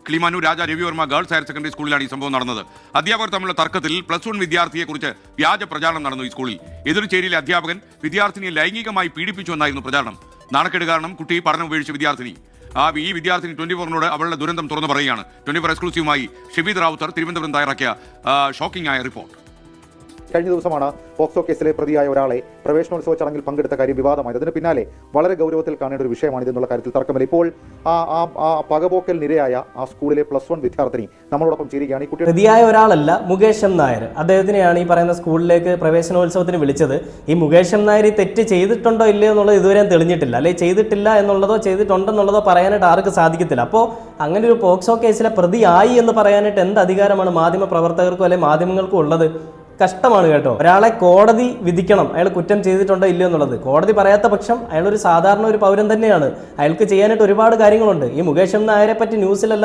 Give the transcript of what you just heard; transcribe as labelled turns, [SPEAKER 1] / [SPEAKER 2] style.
[SPEAKER 1] കിളിമാനൂർ രാജ Ravi Varma girls higher secondary സ്കൂളിലാണ് ഈ സംഭവം നടന്നത്. അധ്യാപകർ തമ്മിലുള്ള തർക്കത്തിൽ +1 വിദ്യാർത്ഥിയെക്കുറിച്ച് വ്യാജ പ്രചാരണം നടന്നു. ഈ സ്കൂളിൽ എതിർചേരിയിലെ അധ്യാപകൻ വിദ്യാർത്ഥിനിയെ ലൈംഗികമായി പീഡിപ്പിച്ചുവെന്നായിരുന്നു പ്രചാരണം. നാണക്കേട് കാരണം കുട്ടി പഠനം ഉപേക്ഷിച്ച വിദ്യാർത്ഥിനി ഈ വിദ്യാർത്ഥിനി 24-നോട് അവളുടെ ദുരന്തം തുറന്നു പറയുകയാണ്. 24 എക്സ്ക്ലൂസീവുമായി ഷെബീദ് റാവുത്തർ തിരുവനന്തപുരം തയ്യാറാക്കിയ ഷോക്കിംഗ് ആയ റിപ്പോർട്ട്.
[SPEAKER 2] കഴിഞ്ഞ ദിവസമാണ് പോക്സോ കേസിലെ പ്രതിയായ ഒരാളെ പ്രവേശനോത്സവ ചടങ്ങിൽ പങ്കെടുത്ത കാര്യം വിവാദമായത്. അതിന് പിന്നാലെ വളരെ ഗൗരവത്തിൽ കാണേണ്ട ഒരു വിഷയമാണിതെന്നുള്ള കാര്യത്തിൽ തർക്കമില്ല. ഇപ്പോൾ ആ പകപോക്കൽ നിരയായ ആ സ്കൂളിലെ +1 വിദ്യാർത്ഥിനി നമ്മളോടൊപ്പം ചേരുകയാണ്. ഈ കുട്ടി
[SPEAKER 3] പ്രതിയായ ഒരാളല്ല, മുകേഷ് എം നായർ. അദ്ദേഹത്തിനെയാണ് ഈ പറയുന്ന സ്കൂളിലേക്ക് പ്രവേശനോത്സവത്തിന് വിളിച്ചത്. ഈ മുകേഷ് എം നായർ ഈ തെറ്റ് ചെയ്തിട്ടുണ്ടോ ഇല്ലയോ എന്നുള്ളത് ഇതുവരെ തെളിഞ്ഞിട്ടില്ല. അല്ലെങ്കിൽ ചെയ്തിട്ടില്ല എന്നുള്ളതോ ചെയ്തിട്ടുണ്ടെന്നുള്ളതോ പറയാനായിട്ട് ആർക്കും സാധിക്കത്തില്ല. അപ്പോൾ അങ്ങനെ ഒരു പോക്സോ കേസിലെ പ്രതിയായി എന്ന് പറയാനായിട്ട് എന്ത് അധികാരമാണ് മാധ്യമ പ്രവർത്തകർക്കും അല്ലെങ്കിൽ മാധ്യമങ്ങൾക്കും ഉള്ളത്? കഷ്ടമാണ് കേട്ടോ. ഒരാളെ കോടതി വിധിക്കണം അയാൾ കുറ്റം ചെയ്തിട്ടുണ്ടോ ഇല്ലയോ എന്നുള്ളത്. കോടതി പറയാത്ത പക്ഷം അയാളൊരു സാധാരണ ഒരു പൗരൻ തന്നെയാണ്. അയാൾക്ക് ചെയ്യാനായിട്ട് ഒരുപാട് കാര്യങ്ങളുണ്ട്. ഈ മുകേഷ് എം നായരെ പറ്റി ന്യൂസിലെല്ലാം